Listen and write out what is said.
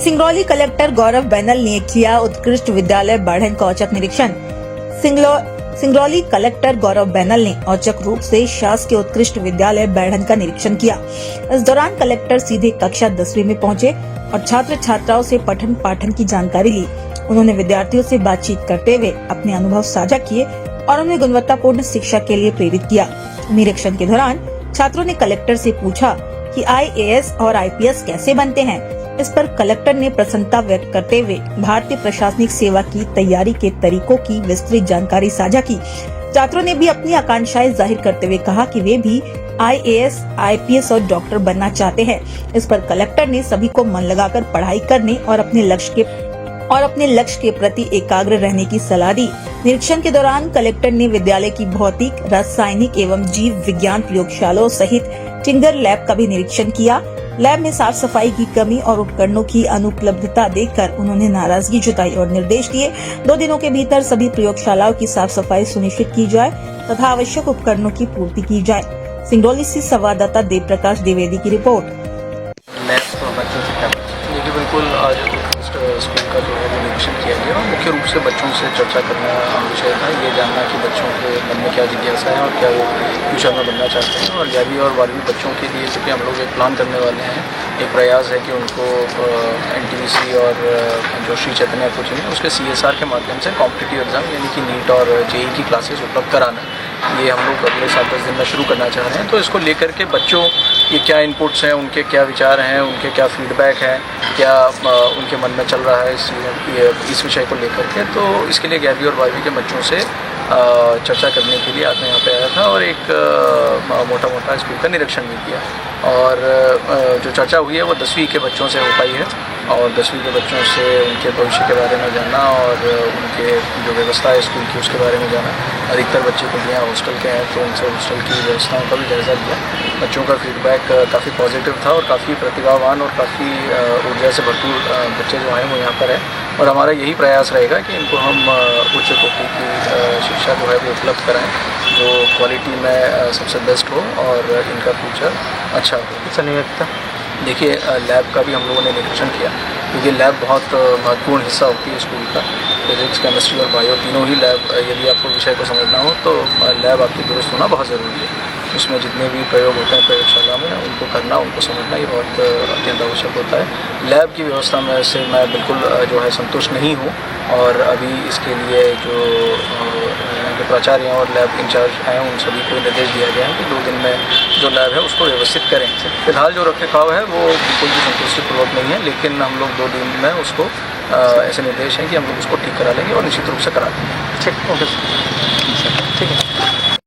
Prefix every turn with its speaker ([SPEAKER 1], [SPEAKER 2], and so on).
[SPEAKER 1] Singrauli collector गौरव banal ने किया उत्कृष्ट विद्यालय बढ़न का औचक निरीक्षण। सिंगरौली कलेक्टर गौरव बैनल ने औचक रूप से शासकीय उत्कृष्ट विद्यालय बढ़न का निरीक्षण किया। इस दौरान कलेक्टर सीधे कक्षा 10वीं में पहुंचे और छात्र छात्राओं से पठन पाठन की जानकारी ली। उन्होंने विद्यार्थियों से बातचीत करते हुए अपने अनुभव साझा किए और उन्हें गुणवत्तापूर्ण शिक्षा के लिए प्रेरित किया। निरीक्षण के दौरान छात्रों ने कलेक्टर से पूछा कि IAS और IPS कैसे बनते हैं। इस पर कलेक्टर ने प्रसन्नता व्यक्त करते हुए भारतीय प्रशासनिक सेवा की तैयारी के तरीकों की विस्तृत जानकारी साझा की। छात्रों ने भी अपनी आकांक्षाएं जाहिर करते हुए कहा कि वे भी IAS, IPS और डॉक्टर बनना चाहते हैं। इस पर कलेक्टर ने सभी को मन लगाकर पढ़ाई करने और अपने लक्ष्य के प्रति एकाग्र रहने की सलाह दी। निरीक्षण के दौरान कलेक्टर ने विद्यालय की भौतिक, रासायनिक एवं जीव विज्ञान प्रयोगशालाओं सहित टिंगर लैब का भी निरीक्षण किया। लैब में साफ सफाई की कमी और उपकरणों की अनुपलब्धता देखकर उन्होंने नाराजगी जताई और निर्देश दिए 2 दिनों के भीतर सभी प्रयोगशालाओं की साफ सफाई सुनिश्चित की जाए तथा आवश्यक उपकरणों की पूर्ति की जाए। सिंगरौली से संवाददाता देव प्रकाश द्विवेदी की रिपोर्ट।
[SPEAKER 2] बिल्कुल आज स्कूल का जो है वो निरीक्षण किया गया और मुख्य रूप से बच्चों से चर्चा करना विषय था। ये जानना कि बच्चों के मन में क्या जिज्ञासा है और क्या वो फ्यूचर में बनना चाहते हैं। और 11वीं और 12वीं बच्चों के लिए चूँकि हम लोग एक प्लान करने वाले हैं, एक प्रयास है कि उनको NTPC और जो श्री चैतन्य कोचिंग है उसके CSR के माध्यम से कॉम्पिटिटिव एग्जाम यानी कि नीट और JEE की क्लासेस उपलब्ध कराना, ये हम लोग अगले 7-10 दिन में शुरू करना चाह रहे हैं। तो इसको लेकर के बच्चों ये क्या इनपुट्स हैं, उनके क्या विचार हैं, उनके क्या फीडबैक हैं, क्या उनके मन में चल रहा है इस विषय को लेकर के, तो इसके लिए 11वीं और 12वीं के बच्चों से चर्चा करने के लिए आज मैं यहाँ पे आया था और एक मोटा स्कूल का निरीक्षण भी किया। और जो चर्चा हुई है वो 10वीं के बच्चों से हो पाई है और 10वीं के बच्चों से उनके भविष्य के बारे में जानना और उनके जो व्यवस्था है स्कूल की उसके बारे में जाना। अधिकतर बच्चे को यहाँ हॉस्टल के हैं तो उनसे हॉस्टल की व्यवस्थाओं का भी जायज़ा लिया। बच्चों का फीडबैक काफ़ी पॉजिटिव था और काफ़ी प्रतिभावान और काफ़ी ऊर्जा से भरपूर बच्चे जो हैं वो यहाँ पर है। और हमारा यही प्रयास रहेगा कि इनको हम उच्च कोटि की शिक्षा जो है वो उपलब्ध कराएँ जो क्वालिटी में सबसे बेस्ट हो और इनका फ्यूचर अच्छा हो।
[SPEAKER 3] नियोक्ता
[SPEAKER 2] देखिए लैब का भी हम लोगों ने निरीक्षण किया क्योंकि लैब बहुत महत्वपूर्ण हिस्सा होती है स्कूल का। फिजिक्स, केमिस्ट्री और बायो तीनों ही लैब, यदि आपको विषय को समझना हो तो लैब आपकी दुरुस्त होना बहुत ज़रूरी है। उसमें जितने भी प्रयोग होते हैं प्रयोगशाला में उनको करना, उनको समझना ये बहुत अत्यंत आवश्यक होता है। लैब की व्यवस्था में से मैं बिल्कुल जो है संतुष्ट नहीं हूँ और अभी इसके लिए जो प्राचार्य हैं और लैब इंचार्ज हैं उन सभी को निर्देश दिया गया है कि 2 दिन में जो लैब है उसको व्यवस्थित करें। फिलहाल जो रखरखाव है वो बिल्कुल भी संतुष्टिपूर्वक नहीं है, लेकिन हम लोग 2 दिन में उसको ऐसे निर्देश हैं कि हम लोग उसको ठीक करा लेंगे और निश्चित रूप से करा देंगे।
[SPEAKER 3] ठीक, ओके सर, ठीक है।